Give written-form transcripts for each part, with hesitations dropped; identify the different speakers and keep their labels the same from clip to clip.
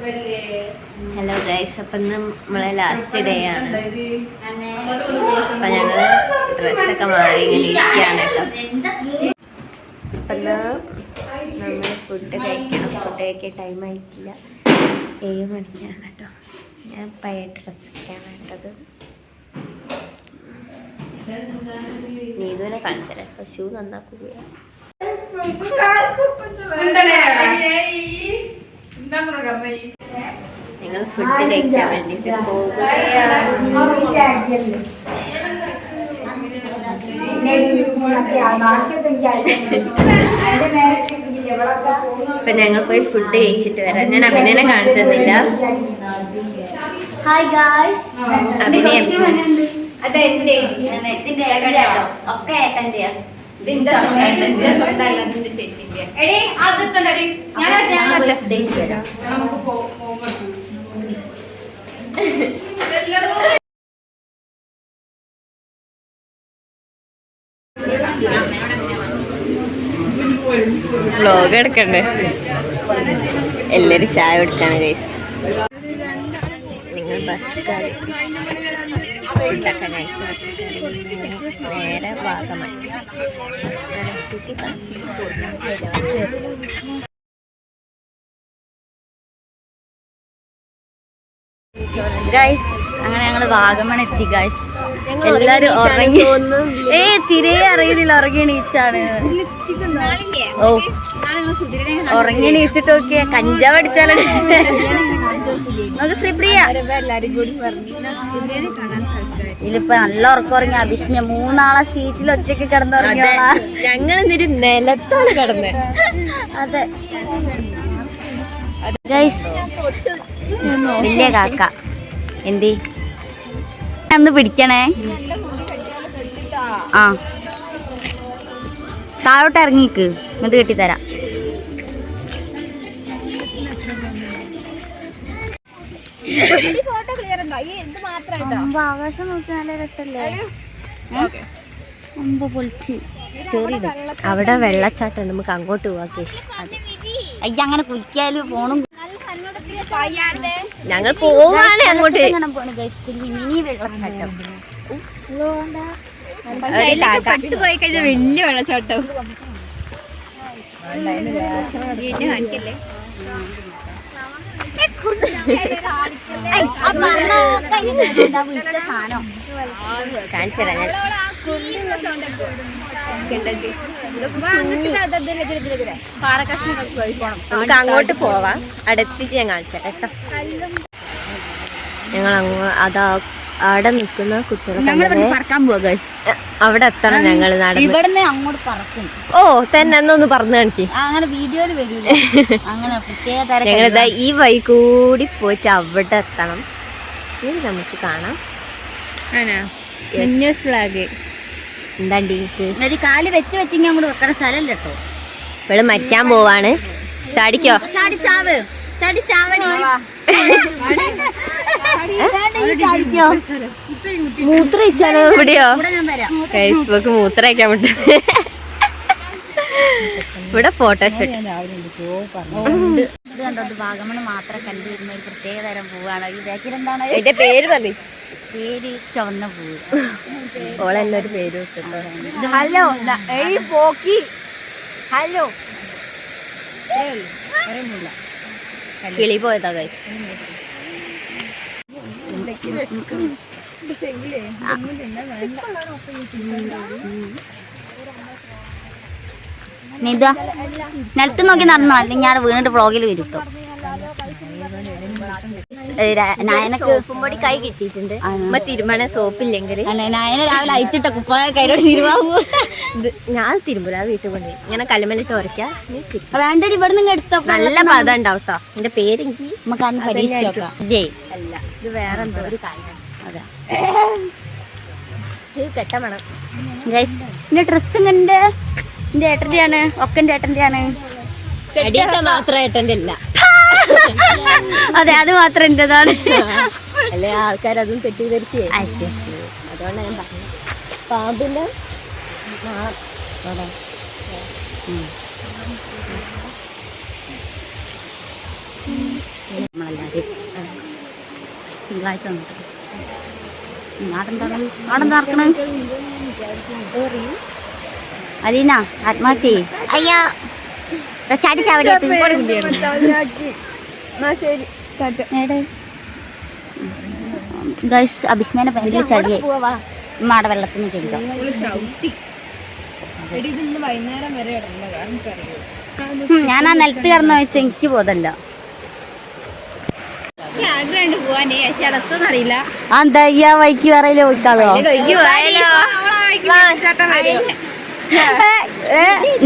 Speaker 1: Hello guys, അപ്പം ഇന്ന് നമ്മളെ ലാസ്റ്റ് ഡേ ആണ്. അപ്പം ഞങ്ങൾ ഡ്രസ്സൊക്കെ മാറി ഇങ്ങനെ ഇരിക്കുകയാണ് കേട്ടോ. അപ്പം ഇന്ന് നമ്മൾ ഫുഡ് കഴിക്കണം. ഫുഡ് കഴിക്കാൻ ടൈം ആയിട്ടില്ല, 7 മണിക്കാണ് കേട്ടോ. ഞാൻ പഴയ ഡ്രസ്സൊക്കെയാണ് കേട്ടത്. നീതുവിനെ കാണിച്ചത് അപ്പോൾ ഷൂ നന്നാക്കുകയാണ്. ഞങ്ങൾ ഫുഡ് കഴിക്കാൻ വേണ്ടിട്ട് അപ്പൊ ഞങ്ങൾ പോയി ഫുഡ് കഴിച്ചിട്ട് വരാം. ഞാൻ അഭിനയനെ കാണിച്ചെന്നില്ല. ഹായ് ഗായ്സ്, അഭിനയം ഒക്കെ ഏട്ടൻ്റെയാ. വ്ലോഗ് എടുക്കണ്ടേ? എല്ലാരും ചായ കൊടുക്കാണ് ഗൈസ്. നിങ്ങൾ ബസ് നേരെ വാഗമൺ ഗൈസ്. അങ്ങനെ ഞങ്ങള് വാഗമൺ എത്തി ഗൈസ്. എല്ലാരും ഉറങ്ങി. തിരെ അറിയുന്നില്ല, ഉറങ്ങി എണീച്ചാണ്. ഓ, ഉറങ്ങി എണീച്ചിട്ട് നോക്കിയ കഞ്ചാവ് അടിച്ചാലോ. നമുക്ക് ശ്രീപ്രിയ ഇതിലിപ്പോ നല്ല ഉറക്കം ഉറങ്ങി. അഭിസ്മ്യ 3 ആളെ സീറ്റിൽ ഒറ്റയ്ക്ക് കിടന്നുറങ്ങിയ ഞങ്ങൾ എന്നിട്ട് നിലത്താണ് കിടന്നത്. അതെ ഗൈസ്, വലിയ കാക്ക എന്തി ഒന്ന് പിടിക്കണേ. ആ, താഴോട്ട് ഇറങ്ങിക്ക്, ഇങ്ങോട്ട് കെട്ടിത്തരാം. ആകാശം നോക്കി നല്ല രസല്ലേ. പൊളിച്ച് സ്റ്റോറി. അവിടെ വെള്ളച്ചാട്ടം, നമുക്ക് അങ്ങോട്ട് പോവാ കേസ്. അതെ, അയ്യ അങ്ങനെ കുലിക്കാലും ഫോണും. ഞങ്ങൾ പോവാണ് അങ്ങോട്ട്. മിനി വെള്ളച്ചാട്ടം പോയി കഴിഞ്ഞാൽ വലിയ വെള്ളച്ചാട്ടം. നമുക്ക് അങ്ങോട്ട് പോവാം. അടുത്തിട്ട് ഞാൻ കാണിച്ചാ കേട്ടോ. ഞങ്ങൾ അതാ അവിടെ നിൽക്കുന്ന കുട്ടികളെ പറക്കാൻ പോവാ. അവിടെ എത്തണം ഞങ്ങൾ. ഇവിടുന്ന് അങ്ങോട്ട് പറക്കും. ഓ തന്നെ എന്നൊന്ന് പറഞ്ഞു കാണിക്ക്. അങ്ങനെ വീഡിയോയിൽ വരില്ല. അങ്ങനെ ഞങ്ങളിതാ ഈ വഴി കൂടി പോയിട്ട് അവിടെ എത്തണം. ഇത് നമുക്ക് കാണാം. എന്താണ്ടി ഒരു കാല് വെച്ച് വെച്ചിങ്ങ അങ്ങോട്ട് വെക്കണ സ്ഥലമല്ല കേട്ടോ. ഇവിടെ മറ്റാൻ പോവാണ്. ചാടിക്കോ, ചാടിച്ചാവ്, ചാടിച്ചാവണി. മൂത്രയിച്ചാലോ? ഇവിടെയോ? ഫേസ്ബുക്ക് മൂത്രയിക്കാൻ പറ്റും. ഇവിടെ ഫോട്ടോഷൂട്ട്. ഇത് കണ്ടോ, വാഗമൺ മാത്രം കണ്ടുവരുന്ന ഒരു പ്രത്യേക തരം പൂവാണ്. ഈ ബാക്കിലെന്താണ് എന്റെ പേര്? പറഞ്ഞു പേര് ചുവന്ന പൂവ്. ഓളെന്നെ ഒരു പേര് കിട്ടുന്നു. ഹലോ പോക്കി. ഹലോ കിളി പോയതാ ഗൈസ്. നിത നിലത്ത് നോക്കി നടന്നോ, അല്ലെങ്കിൽ ഞാൻ വീണിട്ട് വ്ളോഗിൽ വരും കേട്ടോ. നായനക്ക് ഉപ്പുംപൊടി കൈ കിട്ടിയിട്ടുണ്ട്. തിരുമണ സോപ്പില്ലെങ്കിൽ നായന രാവിലെ അയച്ചിട്ട കുപ്പായ കൈയോട് തിരുവാവൂ. ഞാൻ തിരുമ്പൂല, വീട്ടിൽ കൊണ്ട് ഇങ്ങനെ കല്ലുമല്ലിട്ട് ഉരയ്ക്കാം. വേണ്ട, ഇവിടെ നിന്ന് എടുത്തോ. നല്ല പദം ഉണ്ടാവും കേട്ടോ. എന്റെ പേരെനിക്ക് നമുക്ക് പരീക്ഷിച്ചോക്കാം. ജയ് അല്ല, ഇത് വേറെ എന്തോ ഒരു കാര്യം. അതാ കെട്ടാൻ വേണം ഗൈസ്. എന്റെ ഡ്രസ്സ് കണ്ട് എന്റെ ഏട്ടൻ്റെയാണ്, ഒക്കെ എന്റെ ഏട്ടൻ്റെയാണ്. മാത്രം ഏട്ടൻ്റെ അല്ല. അതെ, അത് മാത്രം എന്റേതാണ്. അല്ലെ ആൾക്കാരതും തെറ്റിദ്ധരിച്ചേ. അതുകൊണ്ടാണ് ഞാൻ പറഞ്ഞത്. പാമ്പിന്റെ നമ്മളല്ല
Speaker 2: തിങ്കളാഴ്ച വന്നിട്ട് നാടെന്താ നടക്കണേ? അലീന ആത്മഹത്യ അയ്യോ ചാടി ചാവടി അഭിസ്മേനെ ഭയങ്കര ചടിയായി മാട വെള്ളത്തിന് ചെല്ലുക. ഞാൻ ആ നിലത്ത് കിടന്ന വെച്ച എനിക്ക് ബോധമല്ല. എന്താ വൈക്ക് പറയലോ പോയിക്കാളോ?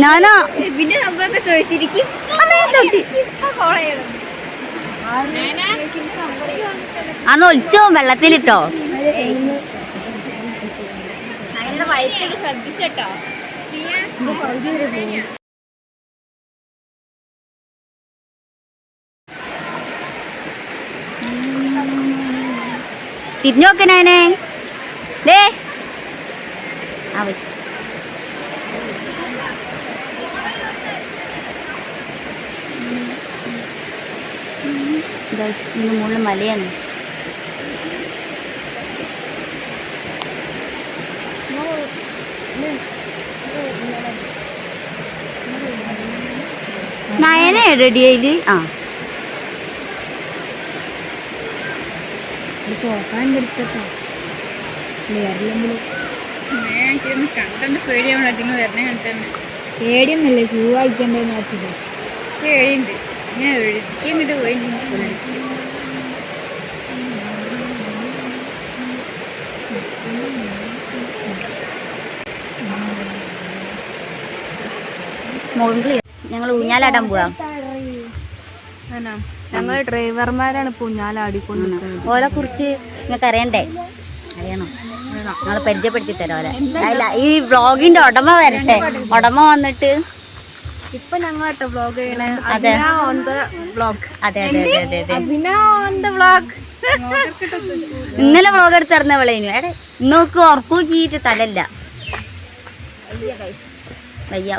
Speaker 2: ഞാനോ
Speaker 1: പിന്നെ സംഭവമൊക്കെ ചോദിച്ചിരിക്കും.
Speaker 2: അന്ന് ഒളിച്ചോ വെള്ളത്തിലിട്ടോ?
Speaker 1: വയറ്റിട്ട് ശ്രദ്ധിച്ചോ.
Speaker 2: തിരിഞ്ഞോക്കനെ മുകളിൽ മലയാണ്. നയനെ റെഡിയായില്. ആ
Speaker 1: പേടിയൊന്നല്ലേ ഷൂ വായിക്കണ്ടെന്ന് വെച്ചത്? പേടിയുണ്ട്. ഞാൻ ഇങ്ങോട്ട് പോയി
Speaker 2: ഞങ്ങൾ ഊഞ്ഞാലാടാൻ പോവാ.
Speaker 1: ഞങ്ങൾ ഡ്രൈവർമാരാണ് ഇപ്പൊ ഊഞ്ഞാലാടിക്കൊണ്ടിരിക്കുന്നത്.
Speaker 2: ഓലെ കുറിച്ച് നിങ്ങൾക്ക് അറിയണ്ടേ? അറിയണോ? ഞങ്ങൾ പരിചയപ്പെടുത്തി തരാം. അല്ല ഈ വ്ളോഗിന്റെ ഉടമ വരട്ടെ. ഉടമ വന്നിട്ട്
Speaker 1: ഇപ്പൊ ഞങ്ങളാട്ടോ വ്ളോഗ് ചെയ്യണേ.
Speaker 2: അതെ
Speaker 1: അതെ
Speaker 2: ഇന്നലെ വ്ളോഗ് എടുത്തിറന്ന വിളയിനു. എടേ ഇന്നോക്ക് ഉറപ്പ് നോക്കിയിട്ട് തലല്ല വയ്യ,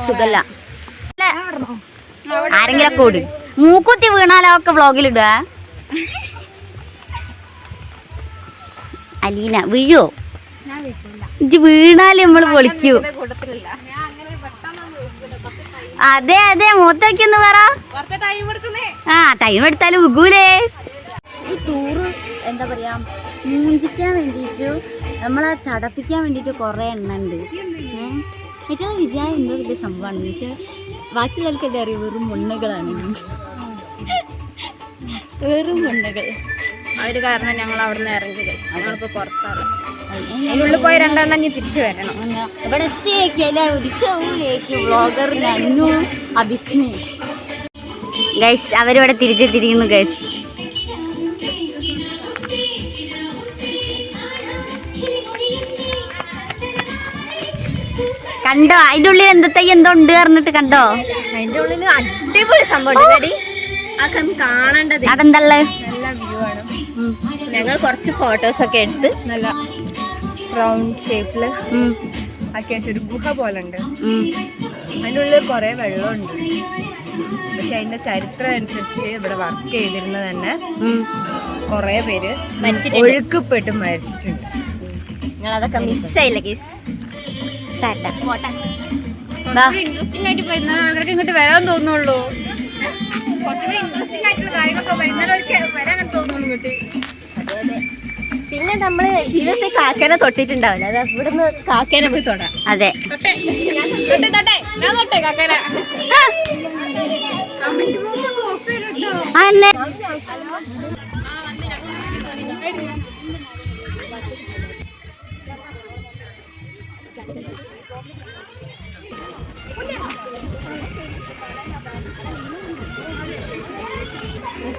Speaker 2: സുഖല്ല. ആരെങ്കിലും കൂട് മൂക്കുത്തി വീണാലോ ഒക്കെ വ്ളോഗിലിടുക. അലീന വീഴോ? ഇത് വീണാല് നമ്മള് പൊളിക്കൂ. അതെ അതെ മൂത്തൊക്കെ ഒന്ന് പറ. ആ ടൈം എടുത്താലും ഉഗൂലേ. ഈ ടൂറ് എന്താ പറയാ, മൂഞ്ചിക്കാൻ വേണ്ടിയിട്ട് നമ്മളെ ചടപ്പിക്കാൻ വേണ്ടിയിട്ട് കുറേ എണ്ണ ഉണ്ട്. ഏറ്റവും വിചാരം എന്തോ വലിയ സംഭവമാണ്. പക്ഷെ ബാക്കിയുള്ളവർക്കെല്ലാം അറിയാം വെറും മുണ്ണകളാണ്. വെറും മുണ്ണകൾ.
Speaker 1: അവര് കാരണം ഞങ്ങൾ അവിടെ നിന്ന് ഇറങ്ങി. ഞങ്ങളിപ്പോ പുറത്താണ്. അതിനുള്ളിൽ പോയി 2 എണ്ണം തിരിച്ചു വരണം.
Speaker 2: ഇവിടെ എത്തിയേക്കല്ല ഒരിച്ചേക്ക് വ്ളോഗർ നന്നു അഭിസ്മി. ഗൈസ് അവരിവിടെ തിരിക്കുന്നു ഗൈസ്. കണ്ടോ അതിന്റെ ഉള്ളിൽ എന്തോ ഉണ്ട് പറഞ്ഞിട്ട് കണ്ടോ?
Speaker 1: അതിന്റെ ഉള്ളിൽ അടിപൊളി സംഭവം കാണേണ്ടത്.
Speaker 2: അതെന്തല്ലേ?
Speaker 1: നല്ല വ്യൂ ആണ്. ഞങ്ങൾ കുറച്ച് ഫോട്ടോസ് ഒക്കെ എടുത്ത് നല്ല റൗണ്ട് ഷേപ്പില് ആക്കിയിട്ട് ഒരു ഗുഹ പോലെ ഉണ്ട്. അതിൻ്റെ ഉള്ളിൽ കുറെ വെള്ളമുണ്ട്. പക്ഷെ അതിന്റെ ചരിത്രം അനുസരിച്ച് ഇവിടെ വർക്ക് ചെയ്തിരുന്ന തന്നെ കുറെ പേര് ഒഴുക്കപ്പെട്ട് മരിച്ചിട്ടുണ്ട്.
Speaker 2: ഞങ്ങളതൊക്കെ മിസ്സായില്ല കേസ്.
Speaker 1: ഇൻട്രസ്റ്റിംഗ് ആയിട്ട് അവർക്ക് ഇങ്ങോട്ട് വരാൻ തോന്നുള്ളൂ. കുറച്ചുകൂടി ഇൻട്രസ്റ്റിംഗ് ആയിട്ടുള്ള കാര്യങ്ങളൊക്കെ വരാൻ തോന്നുള്ളൂ ഇങ്ങോട്ട്. പിന്നെ നമ്മള് ജീവിതത്തിൽ കാക്കേനെ തൊട്ടിട്ടുണ്ടാവില്ല. അത് ഇവിടുന്ന് കാക്കേനെ പോയി തൊടാം.
Speaker 2: അതെ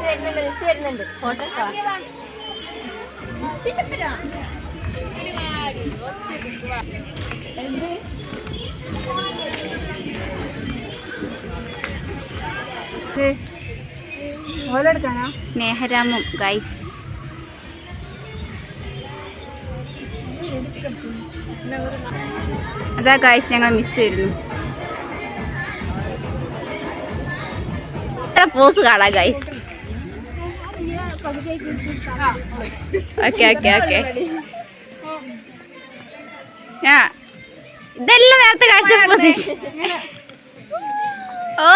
Speaker 1: കാക്കേനെ വരുന്നുണ്ട്. Photo
Speaker 2: Sneharamam guys. അതാ ഗൈസ് ഞങ്ങൾ മിസ് ചെയ്തിരുന്നു. പോസ് കാണാം ഗൈസ്. Okay okay okay. ആ ഇതെല്ലാം നേരത്തെ കാഴ്ച പൊസിഷൻ. ഓ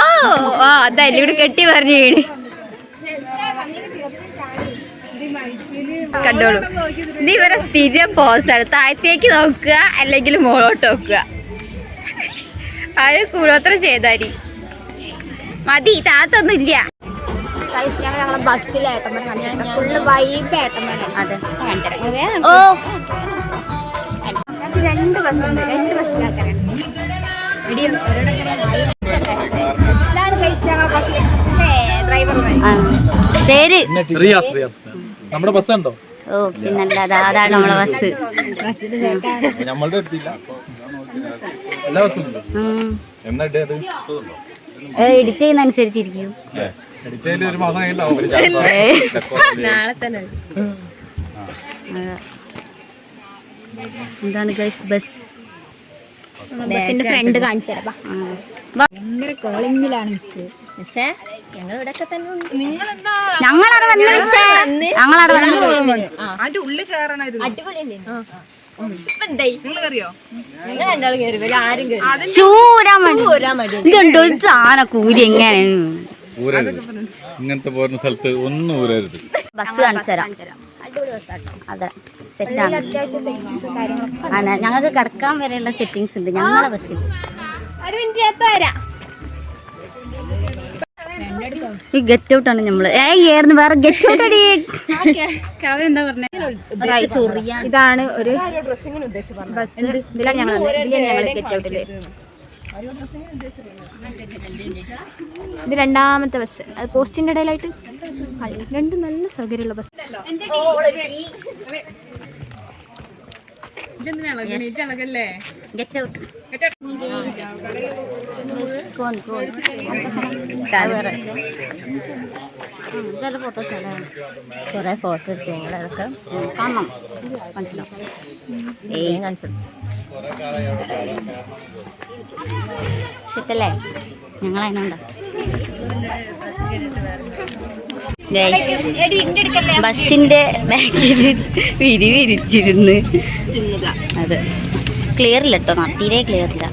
Speaker 2: ആ അതല്ല ഇവിടെ കെട്ടി പറഞ്ഞു വീട് കണ്ടോളൂ. ഇത് ഇവരെ സ്ഥിരം പോസാണ്. താഴത്തേക്ക് നോക്കുക അല്ലെങ്കിൽ മുകളോട്ട് നോക്കുക. അത് കൂടോത്രം ചെയ്താരി മതി. താത്തൊന്നും ഇല്ല.
Speaker 1: ഞങ്ങളെ ബസ്സിലായിട്ട് അതെ
Speaker 2: ഓ
Speaker 1: 2 ബസ്സുണ്ട്. 2 ബസ്സിലാക്കാൻ
Speaker 2: പേര്
Speaker 3: നമ്മുടെ ബസ് ഉണ്ടോ?
Speaker 2: ഓ പിന്നല്ലാതെ അതാണ് നമ്മളെ ബസ്.
Speaker 3: നമ്മളുടെ എടുത്തില്ല. എല്ലാ ബസ്സും എന്നാ
Speaker 2: എഡിറ്റ് ചെയ്യുന്ന അനുസരിച്ചിരിക്കും.
Speaker 3: എഡിറ്റ് ചെയ്ത് ഒരു മാസം കഴിഞ്ഞിട്ടാവും.
Speaker 1: നാളെ തന്നെ.
Speaker 2: എന്താണ് ഗൈസ് ബസ്?
Speaker 1: ബസ്സിന്റെ ഫ്രണ്ട് കാണിച്ചു തരാം. ഭയങ്കര കോളിങ്ങിലാണ് മിസ്. മിസ്സേ ഞങ്ങൾ ഇവിടെയൊക്കെ തന്നെ ഉണ്ട്.
Speaker 2: ഞങ്ങളവിടെ വന്നു മിസ്സേ. ഞങ്ങളവിടെ വന്നു.
Speaker 4: അതിന്റെ ഉള്ളിൽ കയറണം. ഇത്
Speaker 1: അടിപൊളിയല്ലേ?
Speaker 4: നിങ്ങൾ കയറിയോ?
Speaker 1: ഞങ്ങൾ രണ്ടാളും കയറി. വല്ല ആരും കയറി
Speaker 2: ചൂരാൻ മതി. ഇതുണ്ടോ ചാന കൂലി എങ്ങനെ
Speaker 3: ഇങ്ങനത്തെ പോകുന്ന സ്ഥലത്ത് ഒന്നും ഊരരുത്.
Speaker 2: ബസ് കാണിച്ചു തരാം. അതെ സെറ്റാണ്. ആണ് ഞങ്ങൾക്ക് കിടക്കാൻ വരെയുള്ള സെറ്റിങ്സ് ഉണ്ട് ഞങ്ങളെ ബസ്സിൽ.
Speaker 1: ഒരു മിനിറ്റ് ഞാൻ തരാം.
Speaker 2: ഈ ഗെറ്റ് ഔട്ട് ആണ് നമ്മള്. ഏർന്ന് വേറെ ഗെറ്റ് ഔട്ട് അടി.
Speaker 1: എന്താ പറഞ്ഞ ഇതാണ് ഒരു ഇതിലാണ് ഞങ്ങൾ ഗെറ്റ് ഔട്ടില്. ഇത് 2ാമത്തെ ബസ്. അത് പോസ്റ്റിന്റെ ഇടയിലായിട്ട് 2 നല്ല സൗകര്യമുള്ള ബസ്.
Speaker 2: ഗെറ്റ് ഔട്ട് കൊറേ ഫോട്ടോ എടുത്ത് ഞങ്ങളതൊക്കെ കാണണം. മനസ്സിലാവും കാണിച്ചു സെറ്റല്ലേ? ഞങ്ങളതിനുണ്ടോ ബസ്സിന്റെ ബാക്കിൽ വിരിച്ചിരുന്ന്. അതെ ക്ലിയർ ഇല്ല കേട്ടോ. തീരെ ക്ലിയർ ഇല്ല.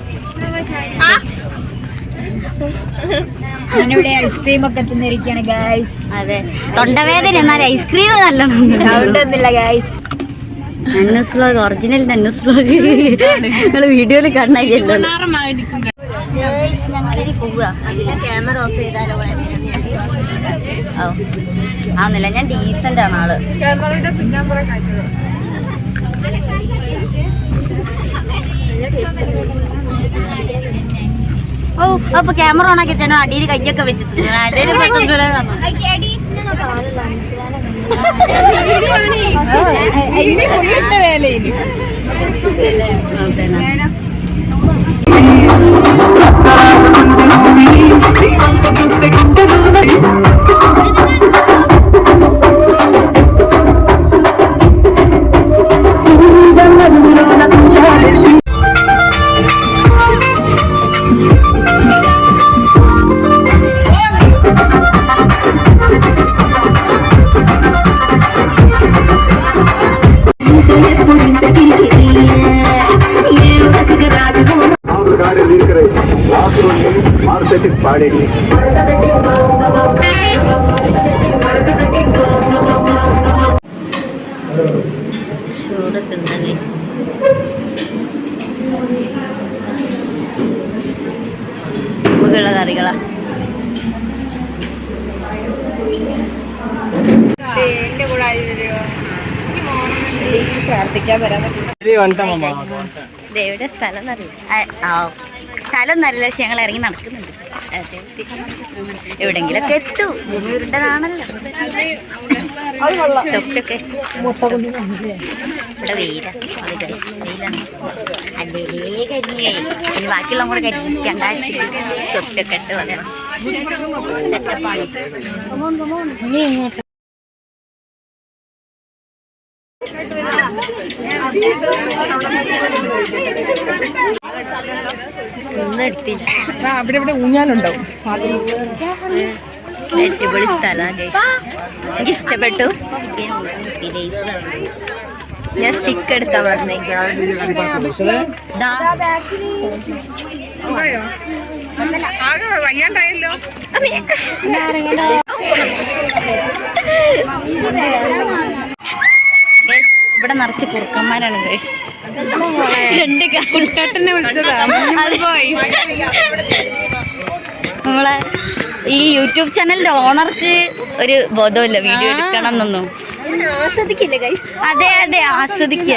Speaker 1: ഞാനിവിടെ ഐസ്ക്രീം ഒക്കെ തിന്നിരിക്കുകയാണ് ഗൈസ്.
Speaker 2: അതെ തൊണ്ടവേദന എന്നാൽ ഐസ്ക്രീം നല്ല
Speaker 1: സൗണ്ട് ഒന്നുമില്ല guys.
Speaker 2: Nannus vlog original Nannus vlog നിങ്ങൾ വീഡിയോയിൽ കാണാനില്ലല്ലോ.
Speaker 1: ക്യാമറ ഓഫ് ചെയ്താലോ?
Speaker 2: ആവുന്നില്ല. ഞാൻ ഡീസന്റ് ആണ് ആള്. ഓ അപ്പൊ ക്യാമറ ഓൺ ആക്കി തന്നെ അടിയിൽ കയ്യൊക്കെ വെച്ചിട്ടുണ്ട്. ചോറ് തിന്ന ഉള്ള കറികളാ.
Speaker 4: പ്രാർത്ഥിക്കാൻ വരാൻ
Speaker 2: ദേവിയുടെ സ്ഥലം എന്നറിയില്ല. സ്ഥലം എന്നറിയില്ല. പക്ഷെ ഞങ്ങൾ ഇറങ്ങി നടക്കുന്നുണ്ട്. എവിടെങ്കിലൊക്കെ എത്തും. ഭൂമി ഉരുണ്ടതാണല്ലോ. തൊട്ടൊക്കെ ഇവിടെ വെയിലാണ്. അല്ലേ കരിഞ്ഞേ. ഇനി ബാക്കിയുള്ള കൂടെ കരിക്കണ്ട. തൊട്ടൊക്കെ ഇട്ട് പറയാം. സെറ്റപ്പാണ്.
Speaker 4: അവിടെ ഇവിടെ ഊഞ്ഞാലുണ്ടാവും.
Speaker 2: അടിപൊളി സ്ഥലമാണ് എനിക്ക് ഇഷ്ടപ്പെട്ടു.
Speaker 1: ഞാൻ സ്റ്റിക്ക് എടുക്കാൻ പറഞ്ഞേ.
Speaker 4: വയ്യാണ്ടായല്ലോ.
Speaker 2: ഇവിടെ നിറച്ച് കുറുക്കന്മാരാണ് ഗൈസ്. നമ്മളെ ഈ യൂട്യൂബ് ചാനലിന്റെ ഓണർക്ക് ഒരു ബോധമില്ല വീഡിയോ എടുക്കണം എന്നൊന്നും.
Speaker 1: ആസ്വദിക്കില്ലേ ഗൈസ്?
Speaker 2: അതെ അതെ ആസ്വദിക്കുക.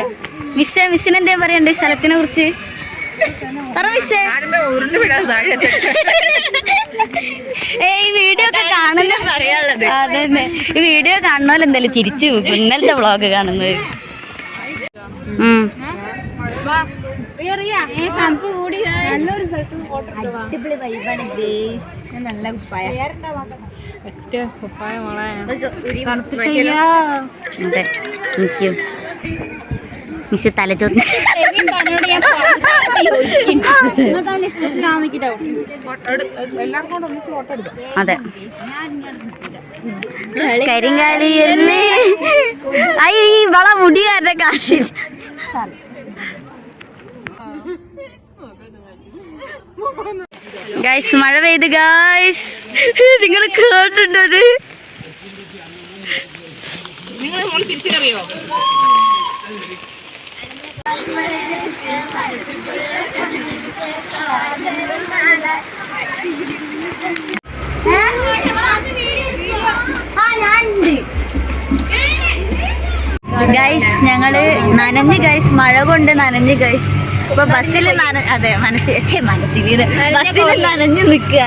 Speaker 2: മിസ്സിന് എന്താ പറയണ്ടേ ഈ സ്ഥലത്തിനെ കുറിച്ച്? പറ മിസ്സേ. ഈ വീഡിയോ ഒക്കെ കാണുന്ന പറയാനുള്ളത് അതന്നെ. ഈ വീഡിയോ കാണുന്നല്ലോ എന്തായാലും ചിരിച്ചു പോകും ഇന്നലത്തെ വ്ളോഗ് കാണുന്നത്.
Speaker 1: അടിപൊളി വൈബാണ് ഗൈസ്. നല്ല കുപ്പായ.
Speaker 2: അതെ എനിക്കും മിസ് തലച്ചോറിന് അതെ കരിങ്കാലിയല്ലേ. ഈ വള മുടികാരുടെ കാശിൽ ഗൈസ് മഴ പെയ്ത് ഗൈസ്. നിങ്ങൾ കേട്ടിട്ടുണ്ടോ?
Speaker 4: നിങ്ങൾ തിരിച്ചു കറിയോ?
Speaker 2: ഗൈസ് ഞങ്ങള് നനഞ്ഞ് ഗൈസ്, മഴ കൊണ്ട് നനഞ്ഞ് ഗൈസ്. ഇപ്പൊ ബസ്സിൽ അതെ മനസ്സിൽ ബസ്സിൽ നനഞ്ഞു നിക്കുക.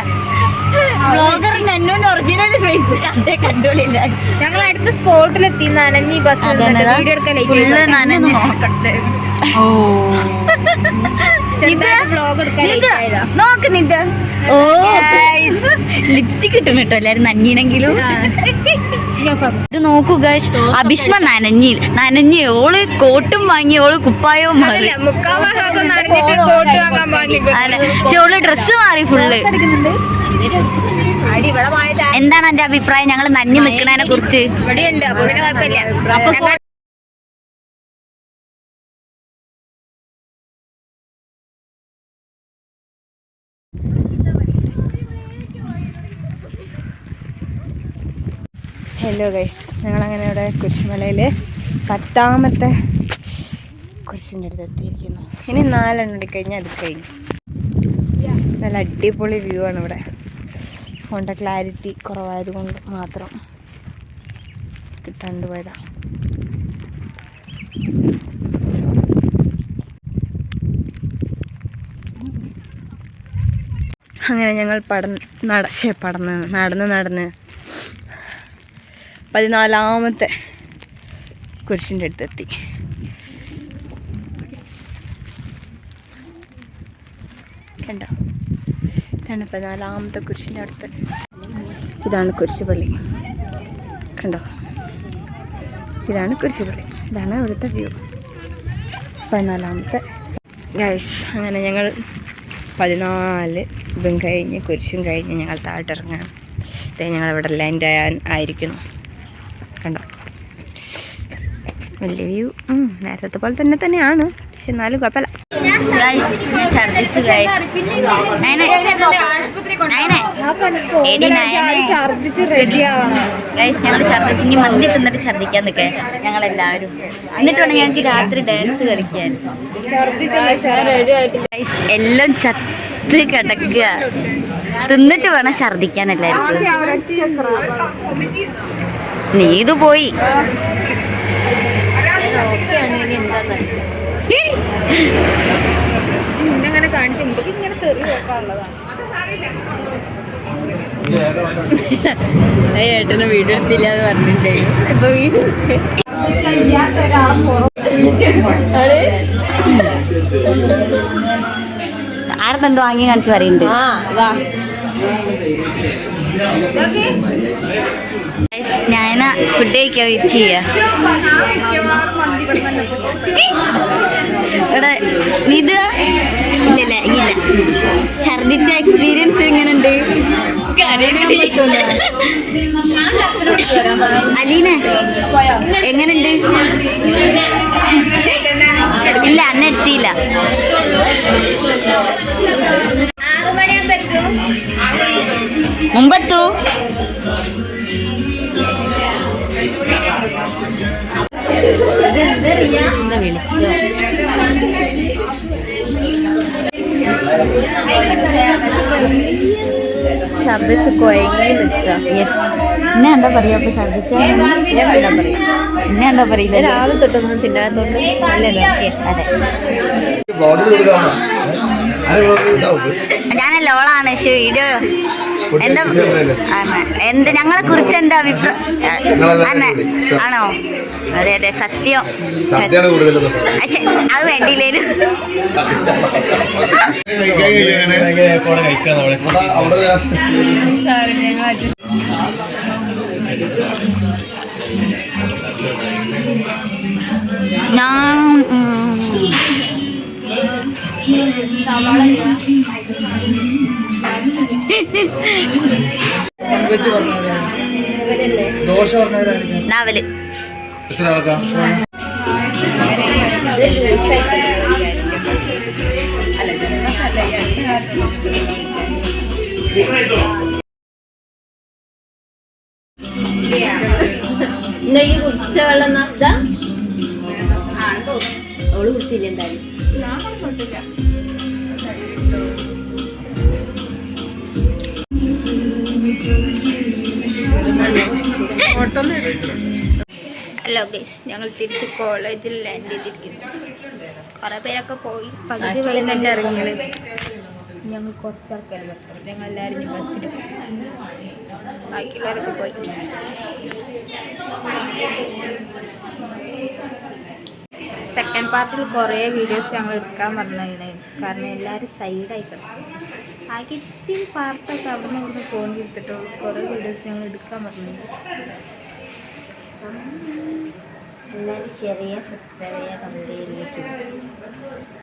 Speaker 2: ബ്ലോഗറിന് എന്നോട് ഒറിജിനൽ ഫേസ് കണ്ടോളില്ല.
Speaker 1: ഞങ്ങൾ അടുത്ത സ്പോട്ടിലെത്തി. നനഞ്ഞ് ബസ്
Speaker 2: ഫുള്ള് നനഞ്ഞ് നോക്കുന്നിട്ട്. ഓ ലിപ്സ്റ്റിക് ഇട്ടും കേട്ടോ എല്ലാരും നനഞ്ഞിനെങ്കിലും. ഇത് നോക്കൂ ഗൈസ്, അഭിഷ്മ നനഞ്ഞ് ഓള് കോട്ടും വാങ്ങി, ഓള് കുപ്പായവും മാറി. പക്ഷെ ഓള് ഡ്രസ്സ് മാറി ഫുള്ള്. എന്താണ് എന്റെ അഭിപ്രായം ഞങ്ങൾ നനഞ്ഞു നിൽക്കുന്നതിനെ കുറിച്ച്?
Speaker 1: ഹലോ ഗൈസ്, ഞങ്ങളങ്ങനെ ഇവിടെ കുരിശുമലയിൽ 10ാമത്തെ കുരിശിൻ്റെ അടുത്ത് എത്തിയിരിക്കുന്നു. ഇനി 4 എണ്ണം കഴിഞ്ഞാൽ അത് കഴിഞ്ഞു. നല്ല അടിപൊളി വ്യൂ ആണ് ഇവിടെ. ഫോണിൻ്റെ ക്ലാരിറ്റി കുറവായതുകൊണ്ട് മാത്രം കിട്ടാണ്ട് പോയതാണ്. അങ്ങനെ ഞങ്ങൾ നടന്ന് 14ാമത്തെ കുരിശിൻ്റെ അടുത്തെത്തി. കണ്ടോ, ഇതാണ് 14ാമത്തെ കുരിശിൻ്റെ അടുത്ത്. ഇതാണ് കുരിശുപള്ളി. കണ്ടോ, ഇതാണ് കുരിശുപള്ളി. ഇതാണ് ഇവിടുത്തെ വ്യൂ. 14ാമത്തെ ഗൈസ്. അങ്ങനെ ഞങ്ങൾ 14 ഇതും കഴിഞ്ഞ് കുരിശും കഴിഞ്ഞ് ഞങ്ങൾ താഴോട്ടിറങ്ങാണ്. ഞങ്ങളിവിടെ ലാൻഡ് ആയിരിക്കുന്നു. കണ്ടോ, വലിയ വ്യൂ. നേരത്തെ പോലെ തന്നെയാണ്, പക്ഷെ എന്നാലും കുഴപ്പമില്ല.
Speaker 2: ഞങ്ങൾ ഛർദ്ദിച്ച് മന്തി തിന്നിട്ട് ഛർദ്ദിക്കാൻ നിൽക്കാൻ ഞങ്ങളെല്ലാവരും. എന്നിട്ട് വേണം ഞങ്ങൾക്ക് രാത്രി ഡാൻസ് കളിക്കാൻ. എല്ലാം ചത്ത് കിടക്കുക. തിന്നിട്ട് വേണം ഛർദ്ദിക്കാൻ എല്ലാവർക്കും. നീ ഇത് പോയി
Speaker 4: ഇങ്ങനെ കാണിച്ചു ഇങ്ങനെ തെറി വെക്കാനുള്ളതാണ്.
Speaker 1: ഏട്ടനെ വീഡിയോ എടുത്തില്ല എന്ന് പറഞ്ഞിട്ടേ ഇപ്പൊ വീഡിയോ
Speaker 2: ആർക്കെന്തോ വാങ്ങി കാണിച്ച് പറയുന്നുണ്ട്. ഞാൻ ഫുഡ് കഴിക്കാൻ വെയിറ്റ് ചെയ്യാ. ഇവിടെ ഇല്ല ഛർദിച്ച എക്സ്പീരിയൻസ് എങ്ങനെയുണ്ട്? അലീന എങ്ങനുണ്ട്? ഇല്ല അന്ന എത്തിയില്ല. മുമ്പത്തു
Speaker 1: ഛർദിച്ച് കൊയങ്ങി നിൽക്കുക.
Speaker 2: എന്നെ എന്താ പറയാ? അപ്പൊ ഛർദിച്ച എന്നെ എന്താ പറയില്ല.
Speaker 1: രാവിലെ തൊട്ടൊന്നും തിന്നാത്തോണ്ട് നല്ല എനർജിയാ.
Speaker 2: അതെ ഞാനല്ല ഓളാണ്. പക്ഷെ വീഡിയോ എന്താ എന്ത് ഞങ്ങളെ കുറിച്ച് എന്താ അഭിപ്രായം? ആണോ? അതെ അതെ സത്യം. അത് വേണ്ടിയില്ലേനു. ഞാൻ നാവല്
Speaker 1: ഈ കുടിച്ച വെള്ളം അവള് കുടിച്ചില്ല എന്തായാലും.
Speaker 2: ഹലോ ഗൈസ്, ഞങ്ങൾ തിരിച്ച് കോളേജിൽ ലാൻഡ് ചെയ്തിരിക്കുന്നു. കുറേ പേരൊക്കെ പോയി, പകുതി വഴി തന്നെ ഇറങ്ങിയത്. ഞങ്ങൾ കുറച്ചാൾക്കാർ പറ്റും. ഞങ്ങൾ എല്ലാവരും ബസ്സിൽ ബാക്കിയുള്ളവരൊക്കെ പോയി. സെക്കൻഡ് പാർട്ടിൽ കുറേ വീഡിയോസ് ഞങ്ങൾ എടുക്കാൻ പറഞ്ഞതാണ്. കാരണം എല്ലാവരും സൈഡായി കിടക്കും. ആകെ ഇച്ചിരി പാർട്ടൊക്കെ അവിടെ നിന്ന് ഇവിടുന്ന് ഫോൺ എടുത്തിട്ടുള്ളൂ. കുറേ വീഡിയോസ് ഞങ്ങൾ എടുക്കാൻ പറഞ്ഞു.
Speaker 1: എല്ലാവരും ഷെയർ ചെയ്യുക, സബ്സ്ക്രൈബ് ചെയ്യുക, കമൻറ്റ് ചെയ്യുക.